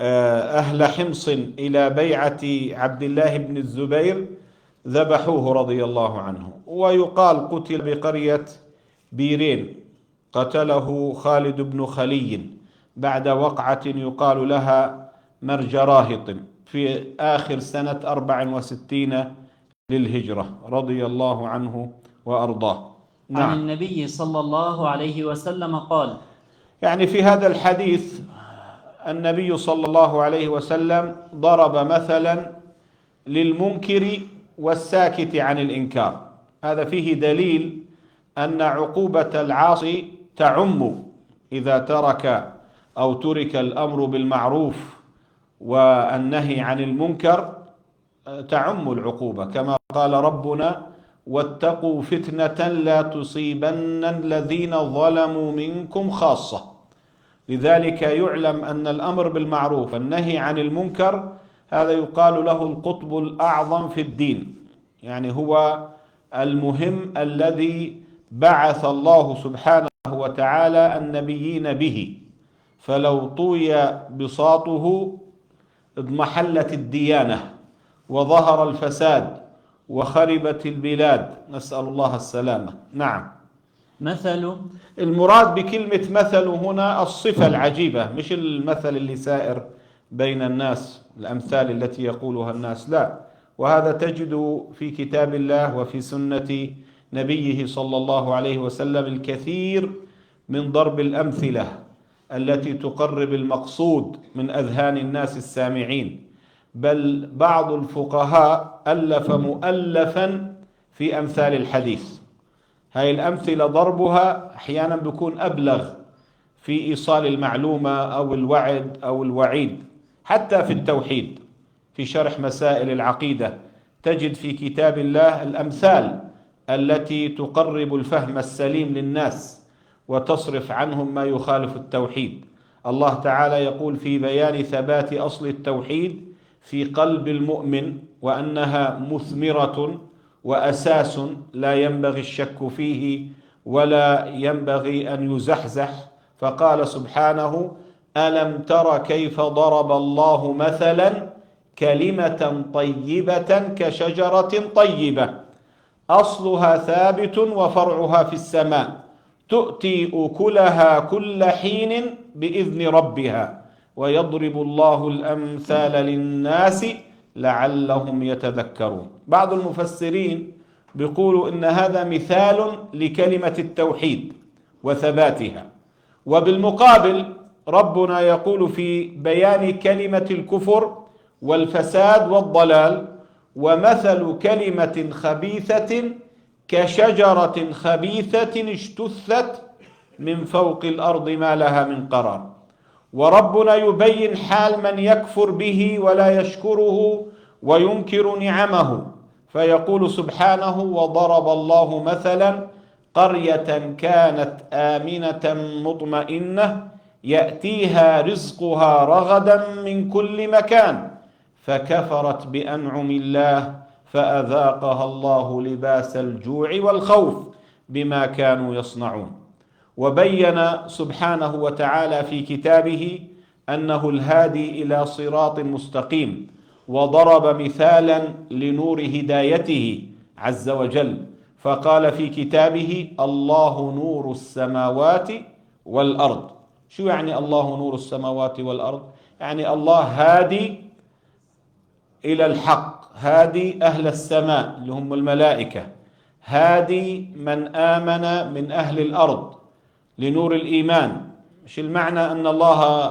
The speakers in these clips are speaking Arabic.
أهل حمص إلى بيعة عبد الله بن الزبير ذبحوه رضي الله عنه. ويقال قتل بقرية بيرين، قتله خالد بن خلي بعد وقعة يقال لها مرج راهط في آخر سنة 64 للهجرة رضي الله عنه وأرضاه. عن نعم. النبي صلى الله عليه وسلم قال: يعني في هذا الحديث النبي صلى الله عليه وسلم ضرب مثلا للمنكر والساكت عن الإنكار. هذا فيه دليل أن عقوبة العاصي تعم إذا ترك أو ترك الأمر بالمعروف والنهي عن المنكر، تعم العقوبة، كما قال ربنا: واتقوا فتنة لا تصيبن الذين ظلموا منكم خاصة. لذلك يعلم أن الأمر بالمعروف والنهي عن المنكر هذا يقال له القطب الأعظم في الدين، يعني هو المهم الذي بعث الله سبحانه وتعالى النبيين به، فلو طوي بساطه اضمحلت الديانة وظهر الفساد وخربت البلاد، نسأل الله السلامة. نعم. مثل المراد بكلمة مثل هنا الصفة العجيبة، مش المثل اللي سائر بين الناس، الأمثال التي يقولها الناس، لا. وهذا تجد في كتاب الله وفي سنة نبيه صلى الله عليه وسلم الكثير من ضرب الأمثلة التي تقرب المقصود من أذهان الناس السامعين. بل بعض الفقهاء ألف مؤلفا في أمثال الحديث. هاي الأمثلة ضربها أحيانا بيكون أبلغ في إيصال المعلومة أو الوعد أو الوعيد. حتى في التوحيد، في شرح مسائل العقيدة، تجد في كتاب الله الأمثال التي تقرب الفهم السليم للناس وتصرف عنهم ما يخالف التوحيد. الله تعالى يقول في بيان ثبات أصل التوحيد في قلب المؤمن وأنها مثمرة وأساس لا ينبغي الشك فيه ولا ينبغي أن يزحزح. فقال سبحانه: ألم تر كيف ضرب الله مثلا كلمة طيبة كشجرة طيبة أصلها ثابت وفرعها في السماء تؤتي أكلها كل حين بإذن ربها ويضرب الله الأمثال للناس لعلهم يتذكرون. بعض المفسرين بيقولوا إن هذا مثال لكلمة التوحيد وثباتها. وبالمقابل ربنا يقول في بيان كلمة الكفر والفساد والضلال: ومثل كلمة خبيثة كشجرة خبيثة اجتثت من فوق الأرض ما لها من قرار. وربنا يبين حال من يكفر به ولا يشكره وينكر نعمه، فيقول سبحانه: وضرب الله مثلا قرية كانت آمنة مطمئنة يأتيها رزقها رغدا من كل مكان فكفرت بأنعم الله فأذاقها الله لباس الجوع والخوف بما كانوا يصنعون. وبين سبحانه وتعالى في كتابه أنه الهادي إلى صراط مستقيم، وضرب مثالا لنور هدايته عز وجل، فقال في كتابه: الله نور السماوات والأرض. شو يعني الله نور السماوات والأرض؟ يعني الله هادي إلى الحق، هادي أهل السماء اللي هم الملائكة، هادي من آمن من أهل الأرض لنور الإيمان. مش المعنى أن الله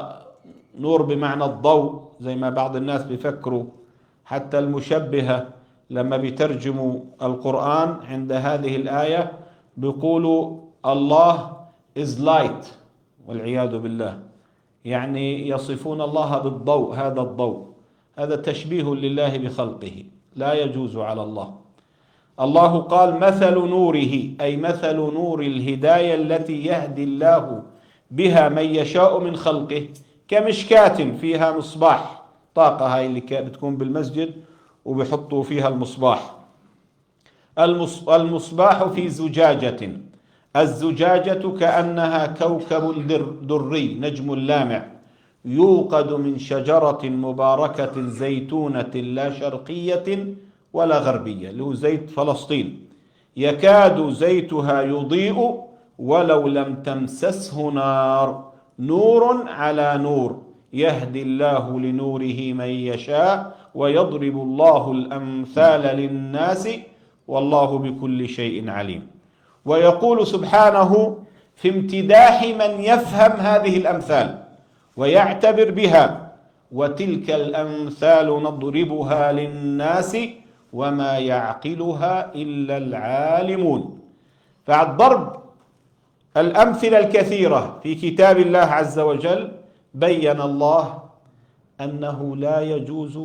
نور بمعنى الضوء زي ما بعض الناس بيفكروا. حتى المشبهة لما بيترجموا القرآن عند هذه الآية بيقولوا الله is light، والعياذ بالله، يعني يصفون الله بالضوء. هذا الضوء هذا تشبيه لله بخلقه، لا يجوز على الله. الله قال: مثل نوره، أي مثل نور الهداية التي يهدي الله بها من يشاء من خلقه، كمشكاة فيها مصباح. طاقة هاي اللي بتكون بالمسجد وبيحطوا فيها المصباح. المصباح في زجاجة، الزجاجة كأنها كوكب دري، نجم لامع، يوقد من شجرة مباركة زيتونة لا شرقية ولا غربية، اللي هو زيت فلسطين، يكاد زيتها يضيء ولو لم تمسسه نار، نور على نور، يهدي الله لنوره من يشاء ويضرب الله الأمثال للناس والله بكل شيء عليم. ويقول سبحانه في امتداح من يفهم هذه الأمثال ويعتبر بها: وتلك الأمثال نضربها للناس وما يعقلها إلا العالمون. بعد ضرب الأمثلة الكثيرة في كتاب الله عز وجل بين الله أنه لا يجوز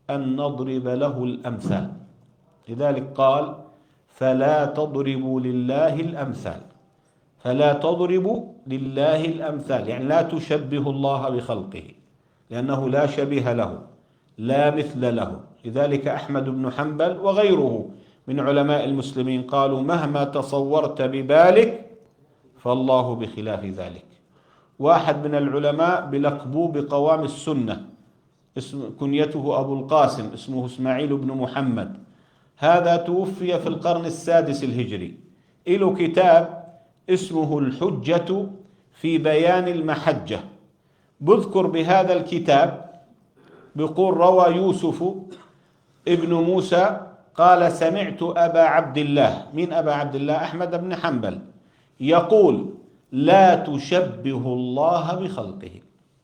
أن نضرب له الأمثال، لذلك قال: فلا تضربوا لله الأمثال. فلا تضربوا لله الأمثال يعني لا تشبه الله بخلقه، لأنه لا شبيه له لا مثل له. لذلك أحمد بن حنبل وغيره من علماء المسلمين قالوا: مهما تصورت ببالك فالله بخلاف ذلك. واحد من العلماء بلقبوه بقوام السنة، كنيته أبو القاسم، اسمه إسماعيل بن محمد، هذا توفي في القرن السادس الهجري، له كتاب اسمه الحجة في بيان المحجة. بذكر بهذا الكتاب بيقول: روى يوسف ابن موسى قال: سمعت أبا عبد الله، من أبا عبد الله؟ أحمد بن حنبل، يقول: لا تشبه الله بخلقه.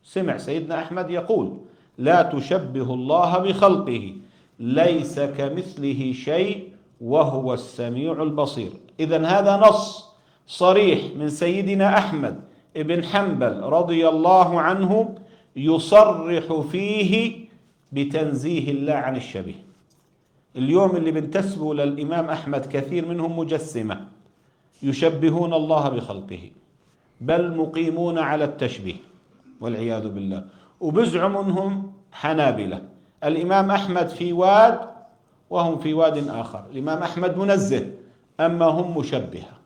سمع سيدنا أحمد يقول: لا تشبه الله بخلقه، ليس كمثله شيء وهو السميع البصير. إذن هذا نص صريح من سيدنا أحمد بن حنبل رضي الله عنه يصرح فيه بتنزيه الله عن الشبيه. اليوم اللي بنتسبوا للإمام أحمد كثير منهم مجسمة، يشبهون الله بخلقه، بل مقيمون على التشبيه والعياذ بالله، وبزعموا أنهم حنابلة. الإمام أحمد في واد وهم في واد آخر، الإمام أحمد منزه أما هم مشبهة.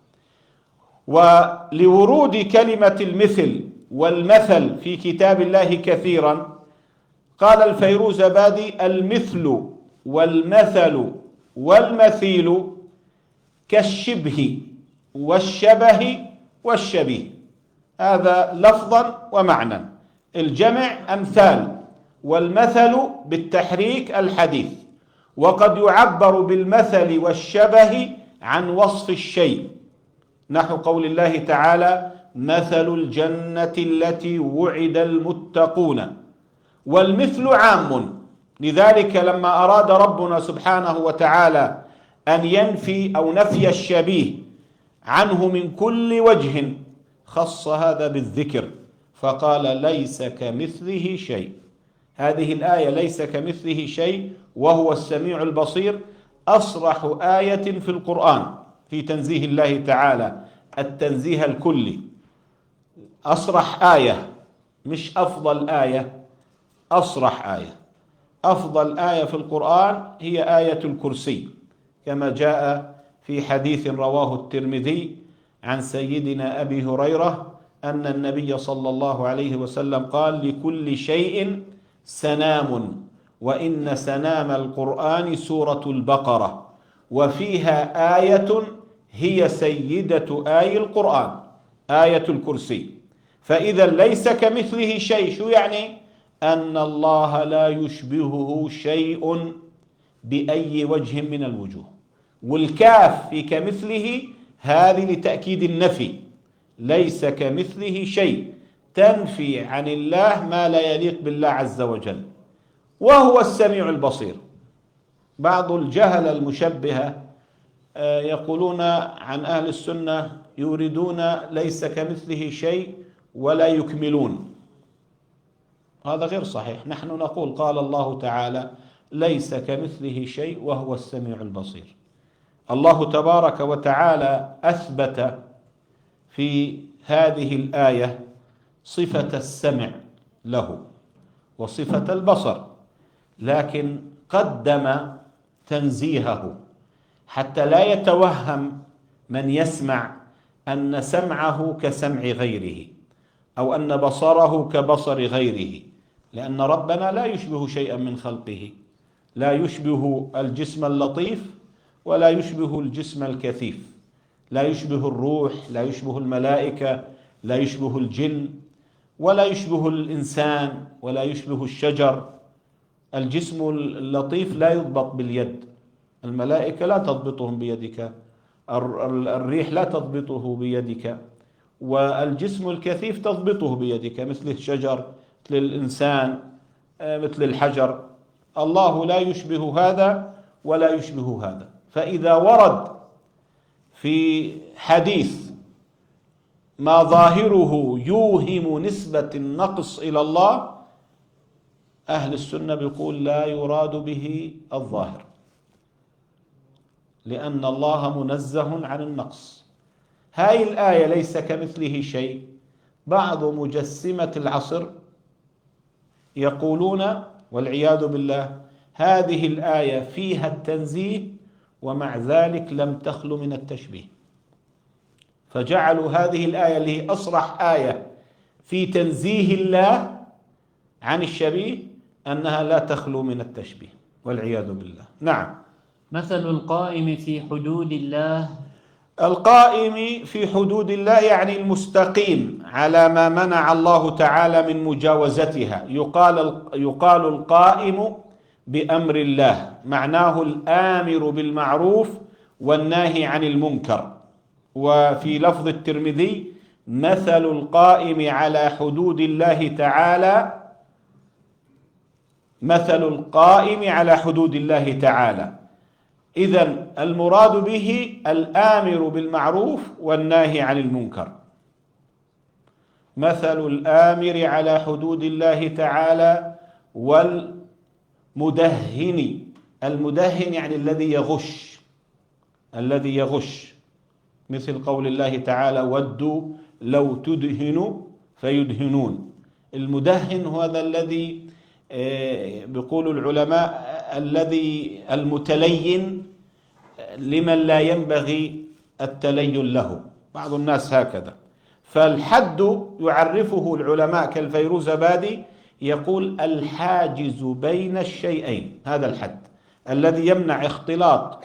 ولورود كلمة المثل والمثل في كتاب الله كثيرا قال الفيروزبادي: المثل والمثل والمثيل كالشبه والشبه والشبيه. هذا لفظا ومعنى. الجمع أمثال، والمثل بالتحريك الحديث، وقد يعبر بالمثل والشبه عن وصف الشيء، نحو قول الله تعالى: مثل الجنة التي وعد المتقون. والمثل عام، لذلك لما أراد ربنا سبحانه وتعالى أن ينفي أو نفي الشبيه عنه من كل وجه خص هذا بالذكر فقال: ليس كمثله شيء. هذه الآية ليس كمثله شيء وهو السميع البصير أصرح آية في القرآن في تنزيه الله تعالى، التنزيه الكلي. أصرح آية، مش أفضل آية، أصرح آية. أفضل آية في القرآن هي آية الكرسي، كما جاء في حديث رواه الترمذي عن سيدنا أبي هريرة أن النبي صلى الله عليه وسلم قال: لكل شيء سنام، وإن سنام القرآن سورة البقرة، وفيها آية هي سيدة آي القرآن، آية الكرسي. فإذا ليس كمثله شيء، شو يعني؟ أن الله لا يشبهه شيء بأي وجه من الوجوه. والكاف في كمثله هذه لتأكيد النفي، ليس كمثله شيء، تنفي عن الله ما لا يليق بالله عز وجل، وهو السميع البصير. بعض الجهل المشبهة يقولون عن أهل السنة يريدون ليس كمثله شيء ولا يكملون، هذا غير صحيح. نحن نقول قال الله تعالى: ليس كمثله شيء وهو السميع البصير. الله تبارك وتعالى أثبت في هذه الآية صفة السمع له وصفة البصر، لكن قدم تنزيهه حتى لا يتوهم من يسمع أن سمعه كسمع غيره. أو أن بصره كبصر غيره، لأن ربنا لا يشبه شيئا من خلقه، لا يشبه الجسم اللطيف ولا يشبه الجسم الكثيف، لا يشبه الروح، لا يشبه الملائكة، لا يشبه الجن، ولا يشبه الإنسان، ولا يشبه الشجر. الجسم اللطيف لا يضبط باليد، الملائكة لا تضبطهم بيدك، الريح لا تضبطه بيدك، والجسم الكثيف تضبطه بيدك، مثل الشجر، مثل الإنسان، مثل الحجر. الله لا يشبه هذا ولا يشبه هذا. فإذا ورد في حديث ما ظاهره يوهم نسبة النقص إلى الله، أهل السنة بيقول لا يراد به الظاهر، لأن الله منزه عن النقص. هاي الآية ليس كمثله شيء. بعض مجسمة العصر يقولون والعياذ بالله هذه الآية فيها التنزيه ومع ذلك لم تخلو من التشبيه، فجعلوا هذه الآية اللي هي أصرح آية في تنزيه الله عن الشبيه أنها لا تخلو من التشبيه والعياذ بالله. نعم. مثل القائم في حدود الله. القائم في حدود الله يعني المستقيم على ما منع الله تعالى من مجاوزتها. يقال القائم بأمر الله، معناه الآمر بالمعروف والناهي عن المنكر. وفي لفظ الترمذي مثل القائم على حدود الله تعالى، مثل القائم على حدود الله تعالى. إذن المراد به الآمر بالمعروف والناهي عن المنكر. مثل الآمر على حدود الله تعالى والمدهن. المدهن يعني الذي يغش، الذي يغش، مثل قول الله تعالى ودوا لو تدهن فيدهنون. المدهن هو هذا الذي بيقول العلماء الذي المتلين لمن لا ينبغي التلين له، بعض الناس هكذا. فالحد يعرفه العلماء كالفيروزبادي، يقول الحاجز بين الشيئين، هذا الحد الذي يمنع اختلاط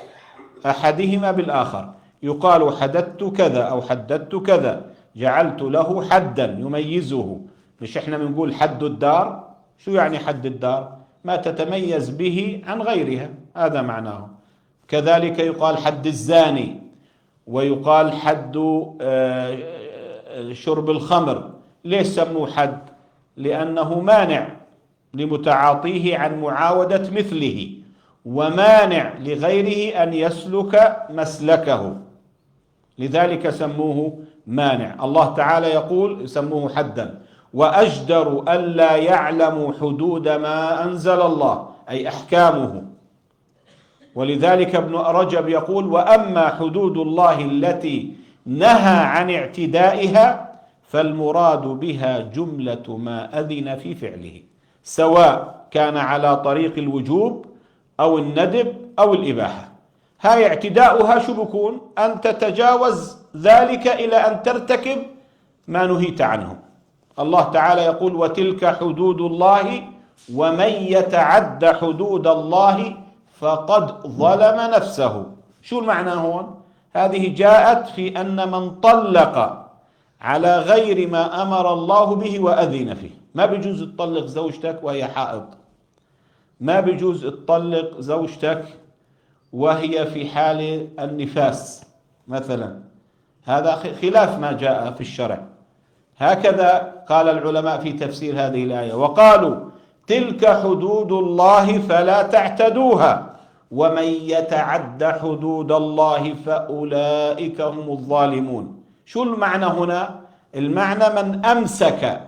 أحدهما بالآخر. يقال حددت كذا أو حددت كذا، جعلت له حدا يميزه. مش احنا بنقول حد الدار؟ شو يعني حد الدار؟ ما تتميز به عن غيرها، هذا معناه. كذلك يقال حد الزاني، ويقال حد شرب الخمر. ليش سموه حد؟ لأنه مانع لمتعاطيه عن معاودة مثله، ومانع لغيره أن يسلك مسلكه، لذلك سموه مانع. الله تعالى يقول سموه حدا. وأجدر ألا يعلموا حدود ما أنزل الله، أي أحكامه. ولذلك ابن رجب يقول وأما حدود الله التي نهى عن اعتدائها فالمراد بها جملة ما أذن في فعله، سواء كان على طريق الوجوب أو الندب أو الإباحة. هاي اعتداؤها شو بكون؟ أن تتجاوز ذلك إلى أن ترتكب ما نهيت عنه. الله تعالى يقول وتلك حدود الله ومن يتعد حدود الله فقد ظلم نفسه. شو المعنى هون؟ هذه جاءت في أن من طلق على غير ما أمر الله به وأذن فيه. ما بيجوز تطلق زوجتك وهي حائض، ما بيجوز تطلق زوجتك وهي في حال النفاس مثلا، هذا خلاف ما جاء في الشرع. هكذا قال العلماء في تفسير هذه الآية، وقالوا تلك حدود الله فلا تعتدوها ومن يتعد حدود الله فأولئك هم الظالمون. شو المعنى هنا؟ المعنى من أمسك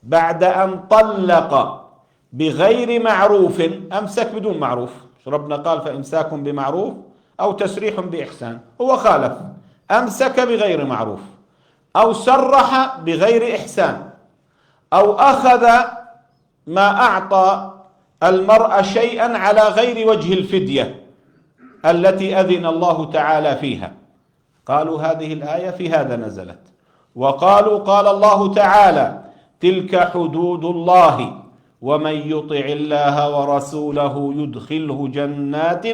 بعد أن طلق بغير معروف، أمسك بدون معروف، ربنا قال فإمساك بمعروف أو تسريح بإحسان، هو خالف، أمسك بغير معروف أو سرح بغير إحسان أو أخذ ما أعطى المرأة شيئا على غير وجه الفدية التي أذن الله تعالى فيها. قالوا هذه الآية في هذا نزلت. وقالوا قال الله تعالى تلك حدود الله ومن يطع الله ورسوله يدخله جنات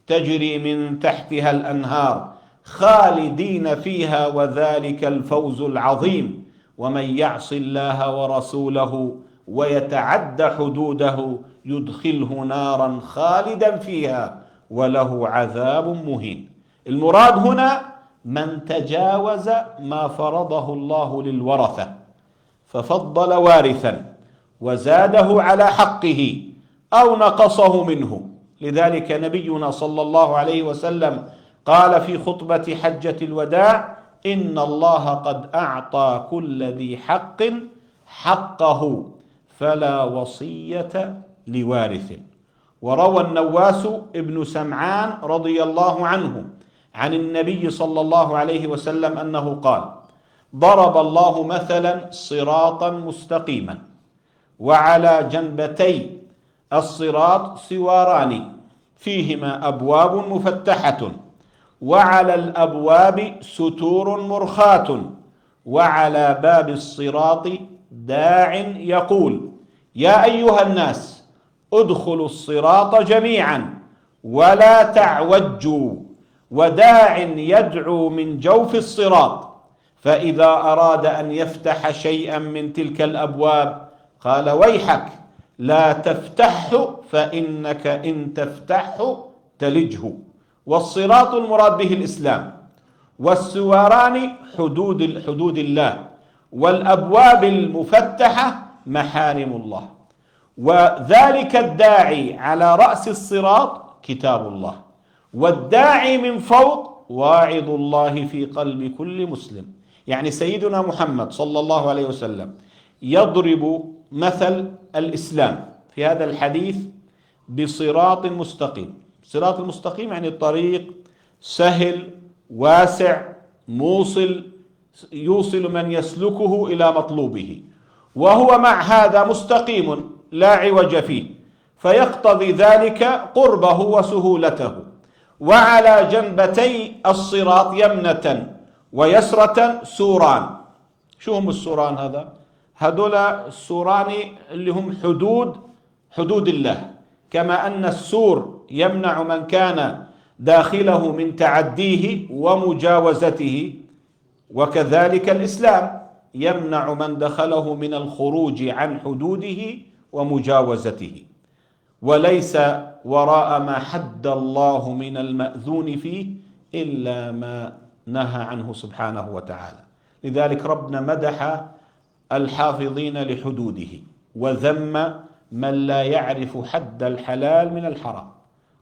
تجري من تحتها الأنهار خالدين فيها وذلك الفوز العظيم ومن يعص الله ورسوله ويتعد حدوده يدخله نارا خالدا فيها وله عذاب مهين. المراد هنا من تجاوز ما فرضه الله للورثة ففضل وارثا وزاده على حقه أو نقصه منه. لذلك نبينا صلى الله عليه وسلم قال في خطبة حجة الوداع: إن الله قد أعطى كل ذي حق حقه فلا وصية لوارث. وروى النواس ابن سمعان رضي الله عنه عن النبي صلى الله عليه وسلم أنه قال: ضرب الله مثلا صراطا مستقيما وعلى جنبتي الصراط سواران فيهما أبواب مفتحة وعلى الأبواب ستور مرخاة وعلى باب الصراط داع يقول: يا أيها الناس ادخلوا الصراط جميعا ولا تعوجوا، وداع يدعو من جوف الصراط، فإذا أراد أن يفتح شيئا من تلك الأبواب قال: ويحك لا تفتحه فإنك إن تفتحه تلجه. والصراط المراد به الإسلام، والسواران حدود الله، والأبواب المفتحة محارم الله. وذلك الداعي على رأس الصراط كتاب الله، والداعي من فوق واعظ الله في قلب كل مسلم. يعني سيدنا محمد صلى الله عليه وسلم يضرب مثل الإسلام في هذا الحديث بصراط مستقيم. صراط المستقيم يعني الطريق سهل واسع موصل يوصل من يسلكه إلى مطلوبه، وهو مع هذا مستقيم لا عوج فيه، فيقتضي ذلك قربه وسهولته. وعلى جنبتي الصراط يمنة ويسرة سوران. شو هم السوران هذا؟ هذول السوران اللي هم حدود الله، كما أن السور يمنع من كان داخله من تعديه ومجاوزته، وكذلك الإسلام يمنع من دخله من الخروج عن حدوده ومجاوزته. وليس وراء ما حد الله من المأذون فيه إلا ما نهى عنه سبحانه وتعالى. لذلك ربنا مدح الحافظين لحدوده وذم من لا يعرف حد الحلال من الحرام.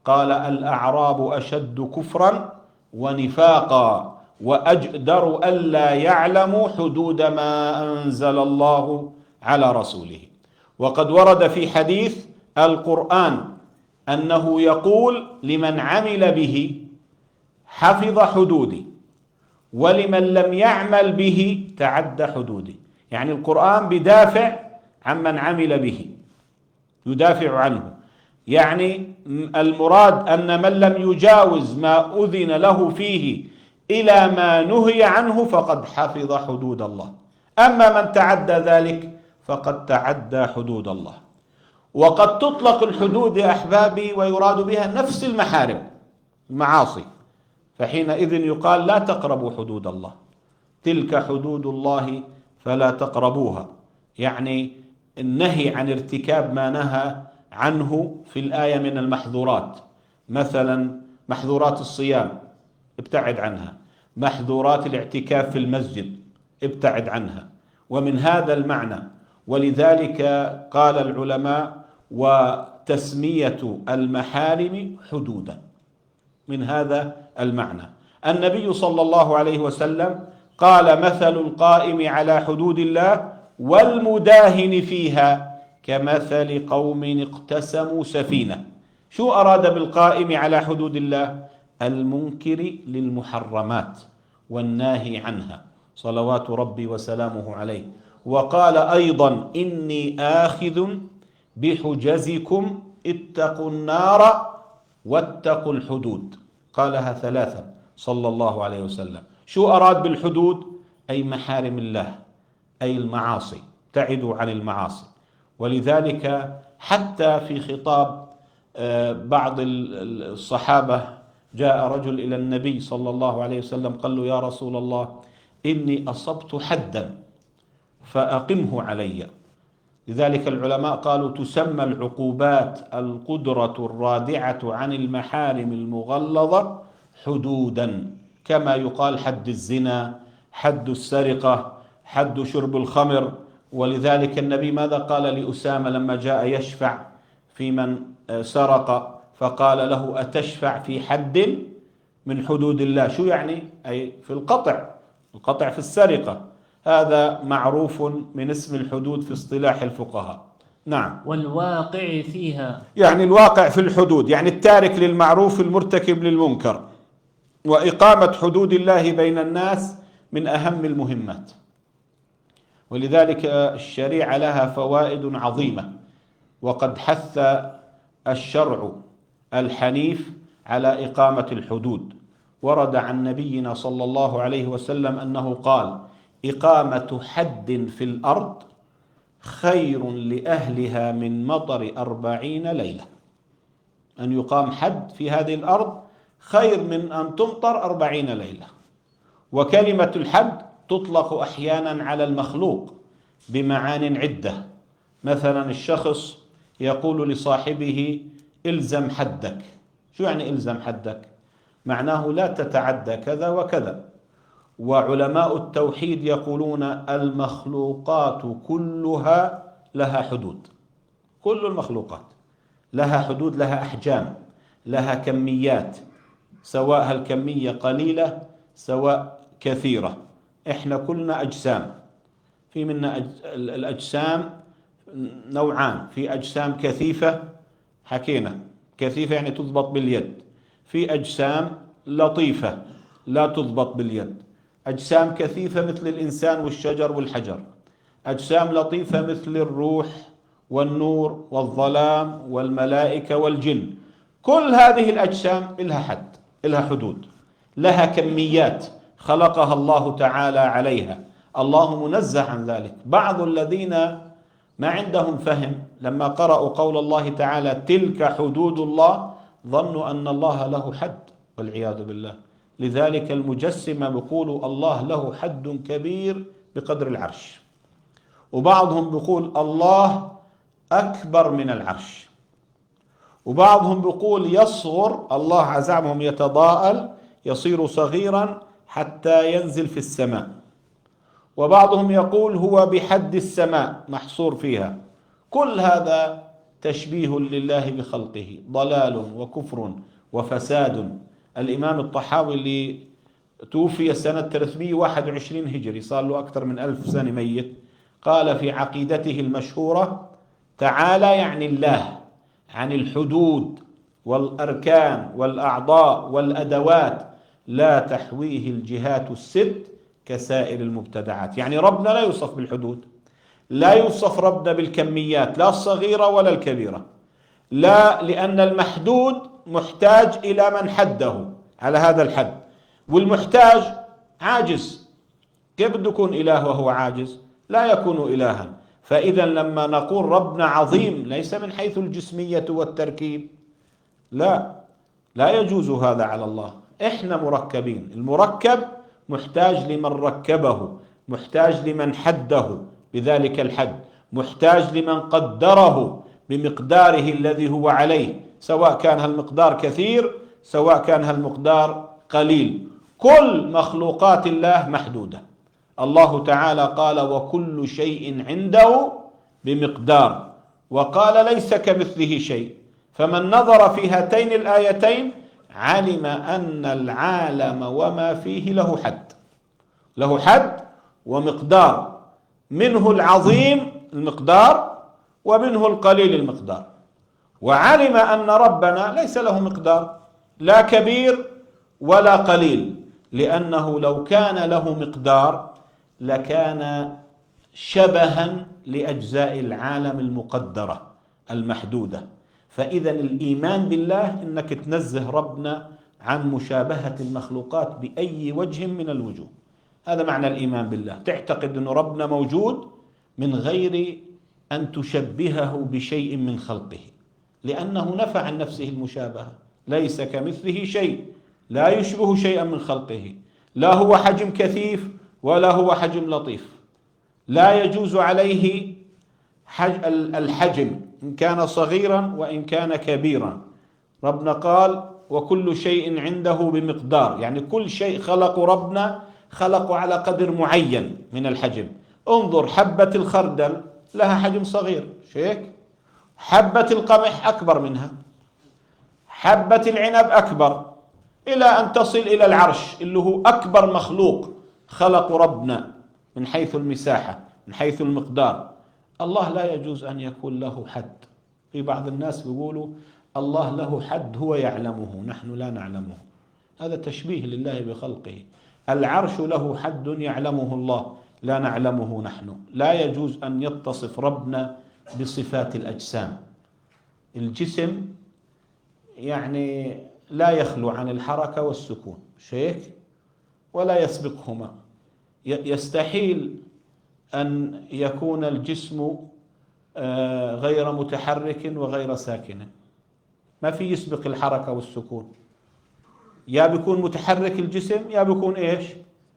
قال: الأعراب أشد كفرا ونفاقا وأجدر ألا يعلموا حدود ما أنزل الله على رسوله. وقد ورد في حديث القرآن أنه يقول: لمن عمل به حفظ حدودي، ولمن لم يعمل به تعدى حدودي. يعني القرآن بدافع عمن عمل به، يدافع عنه. يعني المراد أن من لم يجاوز ما أذن له فيه إلى ما نهي عنه فقد حفظ حدود الله، أما من تعدى ذلك فقد تعدى حدود الله. وقد تطلق الحدود يا أحبابي ويراد بها نفس المحارم المعاصي، فحينئذ يقال: لا تقربوا حدود الله، تلك حدود الله فلا تقربوها. يعني النهي عن ارتكاب ما نهى عنه في الآية من المحظورات، مثلا محظورات الصيام ابتعد عنها، محظورات الاعتكاف في المسجد ابتعد عنها. ومن هذا المعنى ولذلك قال العلماء: وتسمية المحارم حدودا. من هذا المعنى النبي صلى الله عليه وسلم قال: مثل القائم على حدود الله والمداهن فيها كمثل قوم اقتسموا سفينة. شو أراد بالقائم على حدود الله؟ المنكر للمحرمات والناهي عنها صلوات ربي وسلامه عليه. وقال أيضا: إني آخذ بحجزكم اتقوا النار واتقوا الحدود. قالها ثلاثا صلى الله عليه وسلم. شو أراد بالحدود؟ أي محارم الله، أي المعاصي ابتعدوا عن المعاصي. ولذلك حتى في خطاب بعض الصحابة جاء رجل إلى النبي صلى الله عليه وسلم قال له: يا رسول الله، إني أصبت حدا فأقمه علي. لذلك العلماء قالوا: تسمى العقوبات القدرة الرادعة عن المحارم المغلظة حدودا، كما يقال حد الزنا، حد السرقة، حد شرب الخمر. ولذلك النبي ماذا قال لأسامة لما جاء يشفع في من سرق؟ فقال له: أتشفع في حد من حدود الله؟ شو يعني؟ أي في القطع في السرقة. هذا معروف من اسم الحدود في اصطلاح الفقهاء. نعم. والواقع فيها، يعني الواقع في الحدود، يعني التارك للمعروف المرتكب للمنكر. وإقامة حدود الله بين الناس من أهم المهمات. ولذلك الشريعة لها فوائد عظيمة، وقد حث الشرع الحنيف على إقامة الحدود. ورد عن نبينا صلى الله عليه وسلم أنه قال: إقامة حد في الأرض خير لأهلها من مطر 40 ليلة. أن يقام حد في هذه الأرض خير من أن تمطر 40 ليلة. وكلمة الحد تطلق أحيانا على المخلوق بمعان عدة. مثلا الشخص يقول لصاحبه: إلزم حدك. شو يعني إلزم حدك؟ معناه لا تتعدى كذا وكذا. وعلماء التوحيد يقولون: المخلوقات كلها لها حدود. كل المخلوقات لها حدود، لها أحجام، لها كميات، سواء الكمية قليلة سواء كثيرة. إحنا كلنا أجسام. في منا الأجسام نوعان: في أجسام كثيفة، حكينا كثيفة يعني تضبط باليد. في أجسام لطيفة لا تضبط باليد. أجسام كثيفة مثل الإنسان والشجر والحجر. أجسام لطيفة مثل الروح والنور والظلام والملائكة والجن. كل هذه الأجسام لها حد، لها حدود، لها كميات خلقها الله تعالى عليها. الله منزه عن ذلك. بعض الذين ما عندهم فهم لما قرأوا قول الله تعالى: تلك حدود الله، ظنوا أن الله له حد، والعياذ بالله. لذلك المجسمة بيقولوا الله له حد كبير بقدر العرش، وبعضهم بيقول الله أكبر من العرش، وبعضهم بيقول يصغر، الله عزمهم يتضاءل يصير صغيرا حتى ينزل في السماء، وبعضهم يقول هو بحد السماء محصور فيها. كل هذا تشبيه لله بخلقه، ضلال وكفر وفساد. الإمام الطحاوي اللي توفي سنة 321 هجري، صار له أكثر من 1000 سنة ميت، قال في عقيدته المشهورة: تعالى يعني الله عن الحدود والأركان والأعضاء والأدوات لا تحويه الجهات الست كسائر المبتدعات. يعني ربنا لا يوصف بالحدود، لا يوصف ربنا بالكميات، لا الصغيرة ولا الكبيرة، لا، لأن المحدود محتاج إلى من حده على هذا الحد، والمحتاج عاجز. كيف بده يكون إله وهو عاجز؟ لا يكون إلها. فإذا لما نقول ربنا عظيم ليس من حيث الجسمية والتركيب، لا يجوز هذا على الله. إحنا مركبين، المركب محتاج لمن ركبه، محتاج لمن حده بذلك الحد، محتاج لمن قدره بمقداره الذي هو عليه، سواء كان هالمقدار كثير سواء كان هالمقدار قليل. كل مخلوقات الله محدودة. الله تعالى قال: وكل شيء عنده بمقدار، وقال: ليس كمثله شيء. فمن نظر في هاتين الآيتين علم أن العالم وما فيه له حد ومقدار، منه العظيم المقدار ومنه القليل المقدار. وعلم أن ربنا ليس له مقدار، لا كبير ولا قليل، لأنه لو كان له مقدار لكان شبها لأجزاء العالم المقدرة المحدودة. فإذا الإيمان بالله إنك تنزه ربنا عن مشابهة المخلوقات بأي وجه من الوجوه. هذا معنى الإيمان بالله. تعتقد أن ربنا موجود من غير أن تشبهه بشيء من خلقه، لأنه نفى عن نفسه المشابهة. ليس كمثله شيء، لا يشبه شيئا من خلقه، لا هو حجم كثيف ولا هو حجم لطيف، لا يجوز عليه الحجم إن كان صغيرا وإن كان كبيرا. ربنا قال وكل شيء عنده بمقدار، يعني كل شيء خلق ربنا خلقه على قدر معين من الحجم. انظر حبة الخردل لها حجم صغير، شيك، حبة القمح أكبر منها، حبة العنب أكبر، إلى أن تصل إلى العرش اللي هو أكبر مخلوق خلق ربنا من حيث المساحة من حيث المقدار. الله لا يجوز أن يكون له حد. في بعض الناس بيقولوا الله له حد هو يعلمه نحن لا نعلمه، هذا تشبيه لله بخلقه. العرش له حد يعلمه الله لا نعلمه نحن. لا يجوز أن يتصف ربنا بصفات الأجسام. الجسم يعني لا يخلو عن الحركة والسكون، شيك، ولا يسبقهما. يستحيل أن يكون الجسم غير متحرك وغير ساكن، ما في يسبق الحركة والسكون. يا بيكون متحرك الجسم يا بيكون إيش؟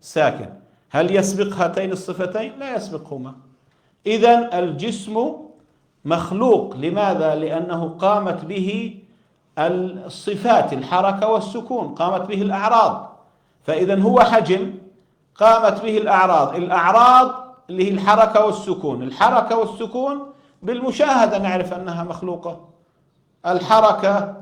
ساكن. هل يسبق هاتين الصفتين؟ لا يسبقهما. إذن الجسم مخلوق. لماذا؟ لأنه قامت به الصفات، الحركة والسكون، قامت به الأعراض. فإذا هو حجم قامت به الأعراض. الأعراض اللي هي الحركة والسكون. الحركة والسكون بالمشاهدة نعرف أنها مخلوقة. الحركة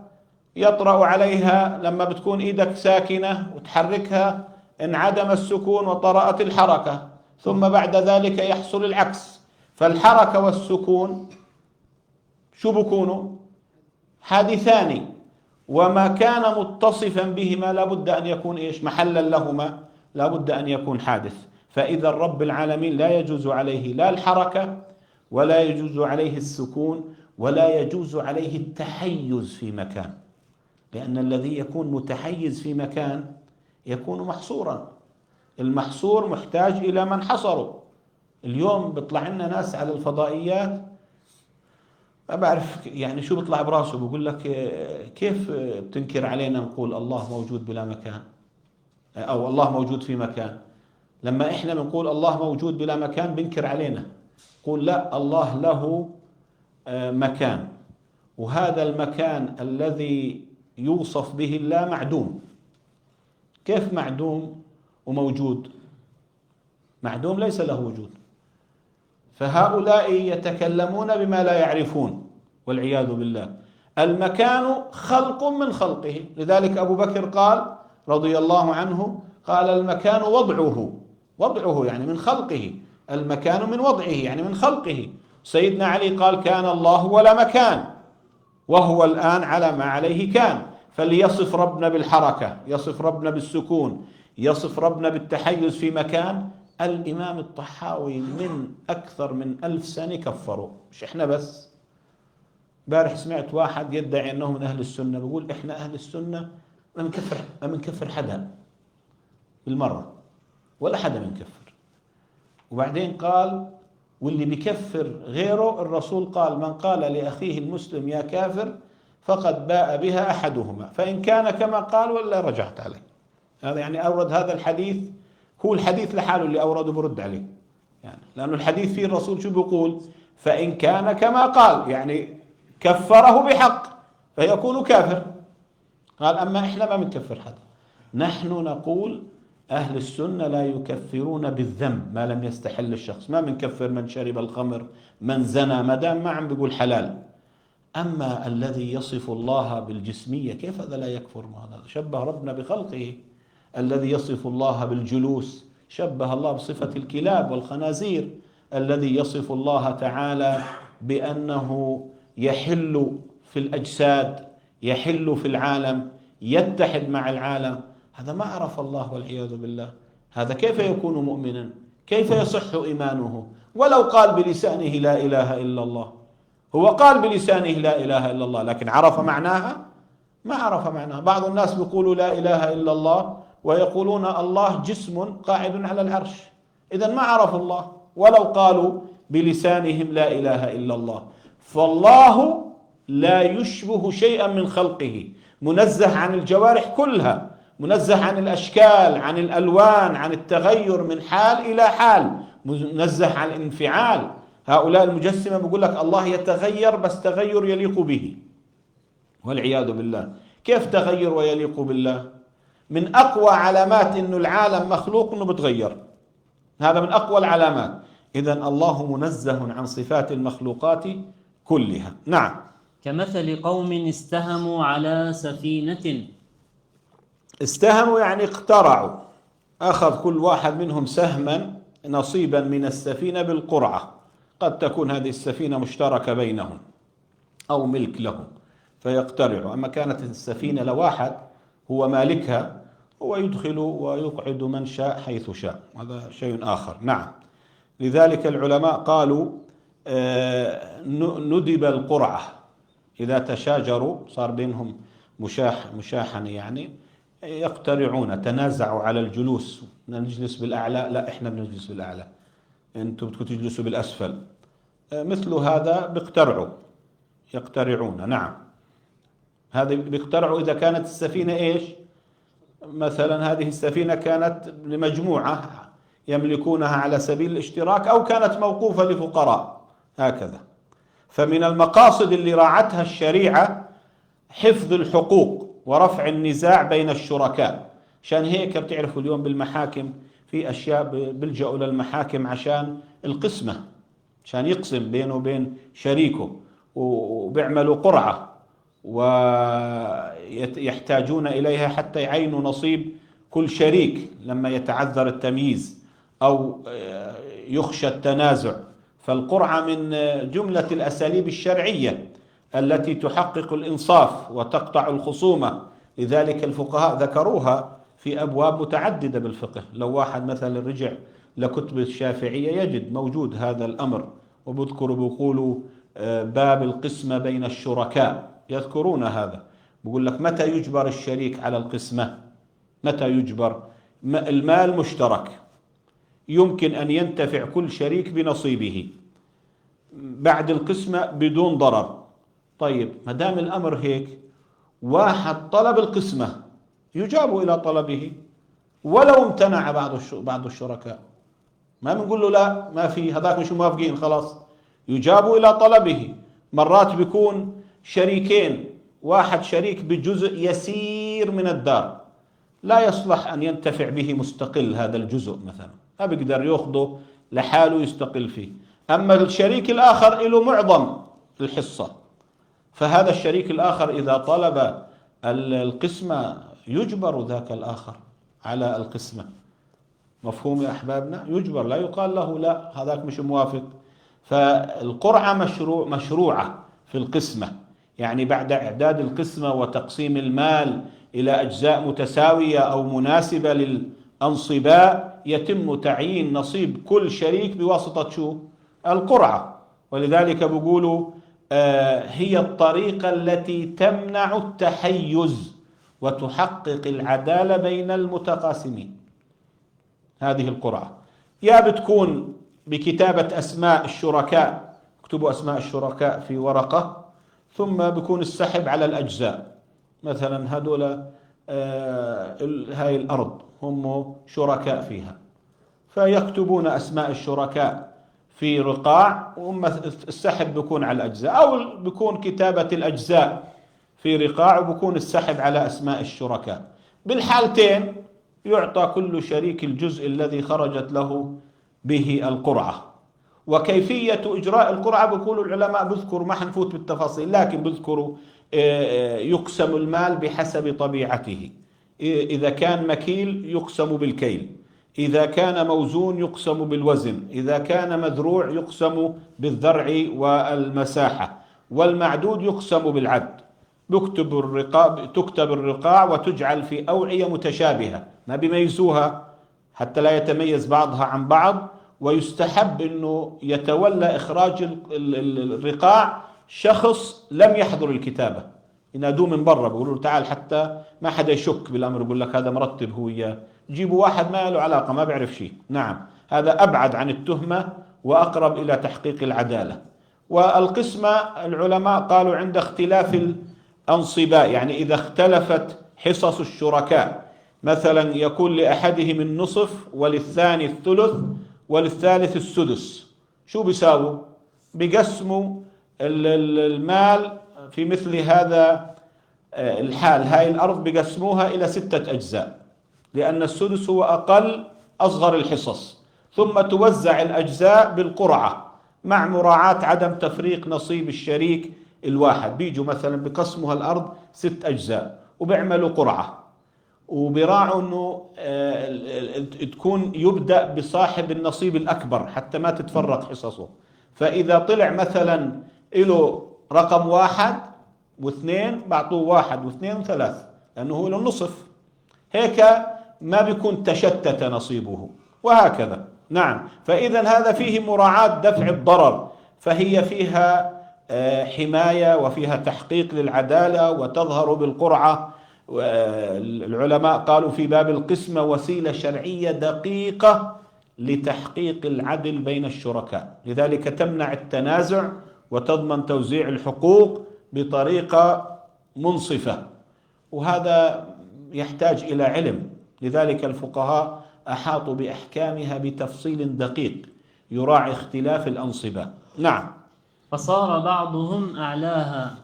يطرأ عليها لما بتكون إيدك ساكنة وتحركها، انعدم السكون وطرأت الحركة، ثم بعد ذلك يحصل العكس. فالحركة والسكون شو بكونوا؟ حادثان، وما كان متصفا بهما لابد أن يكون إيش؟ محلا لهما، لابد أن يكون حادث. فإذا رب العالمين لا يجوز عليه لا الحركة ولا يجوز عليه السكون ولا يجوز عليه التحيز في مكان، لأن الذي يكون متحيز في مكان يكون محصورا. المحصور محتاج إلى من حصره. اليوم بيطلع لنا ناس على الفضائيات ما بعرف يعني شو بيطلع براسه، بيقول لك كيف بتنكر علينا نقول الله موجود بلا مكان أو الله موجود في مكان، لما إحنا بنقول الله موجود بلا مكان بنكر علينا. قول لا، الله له مكان، وهذا المكان الذي يوصف به الله معدوم. كيف معدوم وموجود؟ معدوم ليس له وجود. فهؤلاء يتكلمون بما لا يعرفون والعياذ بالله. المكان خلق من خلقه، لذلك أبو بكر قال رضي الله عنه قال المكان وضعه يعني من خلقه، المكان من وضعه يعني من خلقه. سيدنا علي قال كان الله ولا مكان وهو الآن على ما عليه كان. فليصف ربنا بالحركة، يصف ربنا بالسكون، يصف ربنا بالتحيز في مكان. الإمام الطحاوي من أكثر من 1000 سنة كفروا، مش إحنا بس. بارح سمعت واحد يدعي أنه من أهل السنة بيقول إحنا أهل السنة ما بنكفر حدا بالمرة، ولا حدا بنكفر. وبعدين قال واللي بكفر غيره الرسول قال من قال لأخيه المسلم يا كافر فقد باء بها أحدهما فإن كان كما قال ولا رجعت عليه. هذا يعني أورد هذا الحديث، هو الحديث لحاله اللي أورده برد عليه يعني، لأنه الحديث فيه الرسول شو بيقول؟ فإن كان كما قال، يعني كفره بحق فيكون كافر. قال أما إحنا ما بنكفر حدا، نحن نقول أهل السنة لا يكفرون بالذنب ما لم يستحل الشخص. ما بنكفر من شرب الخمر، من زنى، ما دام ما عم بيقول حلال. أما الذي يصف الله بالجسمية كيف هذا لا يكفر؟ هذا شبه ربنا بخلقه. الذي يصف الله بالجلوس شبه الله بصفة الكلاب والخنازير. الذي يصف الله تعالى بأنه يحل في الأجساد، يحل في العالم، يتحد مع العالم، هذا ما عرف الله والعياذ بالله. هذا كيف يكون مؤمنا؟ كيف يصح إيمانه ولو قال بلسانه لا إله إلا الله؟ هو قال بلسانه لا إله إلا الله لكن عرف معناها؟ ما عرف معناها. بعض الناس بيقولوا لا إله إلا الله ويقولون الله جسم قاعد على العرش، إذن ما عرفوا الله. ولو قالوا بلسانهم لا إله إلا الله. فالله لا يشبه شيئا من خلقه، منزه عن الجوارح كلها، منزه عن الأشكال، عن الألوان، عن التغير من حال إلى حال، منزه عن الانفعال. هؤلاء المجسمة بيقول لك الله يتغير بس تغير يليق به، والعياذ بالله. كيف تغير ويليق بالله؟ من أقوى علامات إنه العالم مخلوق إنه بتغير، هذا من أقوى العلامات. إذن الله منزه عن صفات المخلوقات كلها. نعم. كمثل قوم استهموا على سفينة. استهموا يعني اقترعوا، أخذ كل واحد منهم سهما نصيبا من السفينة بالقرعة. قد تكون هذه السفينة مشتركة بينهم أو ملك لهم فيقترعوا. أما كانت السفينة لواحد هو مالكها، هو يدخل ويقعد من شاء حيث شاء، هذا شيء آخر. نعم. لذلك العلماء قالوا ندب القرعة، إذا تشاجروا صار بينهم مشاحنة، يعني يقترعون، تنازعوا على الجلوس، نجلس بالأعلى، لا إحنا بنجلس بالأعلى، أنتم بدكم تجلسوا بالأسفل، مثل هذا بيقترعوا، يقترعون. نعم. هذا بيقترعوا إذا كانت السفينة إيش؟ مثلا هذه السفينة كانت لمجموعة يملكونها على سبيل الاشتراك، أو كانت موقوفة لفقراء، هكذا. فمن المقاصد اللي راعتها الشريعة حفظ الحقوق ورفع النزاع بين الشركاء. عشان هيك بتعرفوا اليوم بالمحاكم في أشياء بيلجأوا للمحاكم عشان القسمة، عشان يقسم بينه وبين شريكه، وبيعملوا قرعة ويحتاجون إليها حتى يعينوا نصيب كل شريك لما يتعذر التمييز أو يخشى التنازع. فالقرعة من جملة الأساليب الشرعية التي تحقق الإنصاف وتقطع الخصومة. لذلك الفقهاء ذكروها في أبواب متعددة بالفقه. لو واحد مثلا رجع لكتب الشافعية يجد موجود هذا الأمر، وبذكروا بيقولوا باب القسمة بين الشركاء، يذكرون هذا. بقول لك متى يجبر الشريك على القسمة؟ متى يجبر؟ المال مشترك، يمكن أن ينتفع كل شريك بنصيبه بعد القسمة بدون ضرر. طيب ما دام الأمر هيك، واحد طلب القسمة يجاب إلى طلبه ولو امتنع بعض الشركاء، ما بنقول له لا ما في، هذاك مش موافقين خلاص، يجاب إلى طلبه. مرات بيكون شريكين، واحد شريك بجزء يسير من الدار لا يصلح أن ينتفع به مستقل، هذا الجزء مثلا ما بيقدر يأخذه لحاله يستقل فيه، أما الشريك الآخر له معظم الحصة، فهذا الشريك الآخر إذا طلب القسمة يجبر ذاك الآخر على القسمة. مفهوم يا أحبابنا؟ يجبر، لا يقال له لا هذاك مش موافق. فالقرعة مشروعة في القسمة، يعني بعد إعداد القسمة وتقسيم المال إلى أجزاء متساوية أو مناسبة للأنصباء يتم تعيين نصيب كل شريك بواسطة شو؟ القرعة. ولذلك بيقولوا هي الطريقة التي تمنع التحيز وتحقق العدالة بين المتقاسمين. هذه القرعة يا بتكون بكتابة أسماء الشركاء، اكتبوا أسماء الشركاء في ورقة، ثم بيكون السحب على الأجزاء، مثلا هذول هاي الأرض هم شركاء فيها، فيكتبون أسماء الشركاء في رقاع، والسحب بيكون على الأجزاء، أو بيكون كتابة الأجزاء في رقاع وبيكون السحب على أسماء الشركاء. بالحالتين يعطى كل شريك الجزء الذي خرجت له به القرعة. وكيفية إجراء القرعة بيقولوا العلماء، بذكروا ما حنفوت بالتفاصيل، لكن بذكروا يقسم المال بحسب طبيعته. إذا كان مكيل يقسم بالكيل، إذا كان موزون يقسم بالوزن، إذا كان مذروع يقسم بالذرع والمساحة، والمعدود يقسم بالعد. تكتب الرقاع وتجعل في أوعية متشابهة ما بيميزوها حتى لا يتميز بعضها عن بعض. ويستحب أنه يتولى إخراج الرقاع شخص لم يحضر الكتابة، ينادوه من برا بيقولوا له تعال حتى ما حدا يشك بالأمر، يقول لك هذا مرتب هو إياه، جيبوا واحد ما له علاقة ما بيعرف شيء. نعم، هذا أبعد عن التهمة وأقرب إلى تحقيق العدالة. والقسمة العلماء قالوا عند اختلاف الأنصباء، يعني إذا اختلفت حصص الشركاء، مثلا يكون لأحدهم النصف وللثاني الثلث وللثالث السدس، شو بيساووا؟ بقسموا المال في مثل هذا الحال. هاي الأرض بقسموها إلى 6 أجزاء، لأن السدس هو أصغر الحصص، ثم توزع الأجزاء بالقرعة مع مراعاة عدم تفريق نصيب الشريك الواحد. بيجوا مثلا بقسموا الأرض 6 أجزاء وبيعملوا قرعة، وبراعوا أنه تكون يبدأ بصاحب النصيب الأكبر حتى ما تتفرق حصصه. فإذا طلع مثلا له رقم 1 و2 بعطوه 1 و2 و3 لأنه هو له النصف، هيك ما بيكون تشتت نصيبه، وهكذا. نعم، فإذا هذا فيه مراعاة دفع الضرر، فهي فيها حماية وفيها تحقيق للعدالة وتظهر بالقرعة. العلماء قالوا في باب القسمة وسيلة شرعية دقيقة لتحقيق العدل بين الشركاء، لذلك تمنع التنازع وتضمن توزيع الحقوق بطريقة منصفة، وهذا يحتاج إلى علم. لذلك الفقهاء أحاطوا بأحكامها بتفصيل دقيق يراعي اختلاف الأنصبة. نعم. فصار بعضهم أعلاها.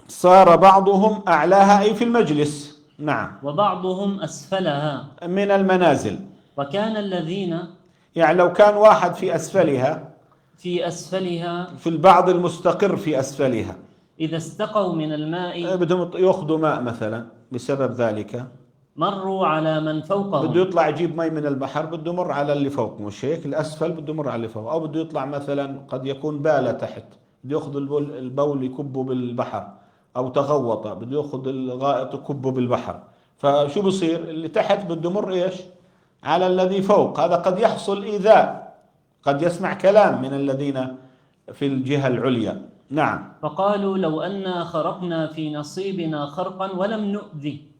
صار بعضهم أعلاها أي في المجلس. نعم. وبعضهم أسفلها من المنازل. وكان الذين يعني لو كان واحد في أسفلها، في البعض المستقر في أسفلها، إذا استقوا من الماء بدهم يأخذوا ماء مثلا، بسبب ذلك مروا على من فوقهم. بده يطلع يجيب مي من البحر، بده يمر على اللي فوق، مش هيك؟ الأسفل بده يمر على اللي فوق. أو بده يطلع مثلا، قد يكون بالة تحت، بده يأخذ البول يكبه بالبحر، أو تغوط بده يأخذ الغائط يكبه بالبحر. فشو بصير؟ اللي تحت بده يمر إيش؟ على الذي فوق. هذا قد يحصل إيذاء، قد يسمع كلام من الذين في الجهة العليا. نعم. فقالوا لو أنا خرقنا في نصيبنا خرقا ولم نؤذي.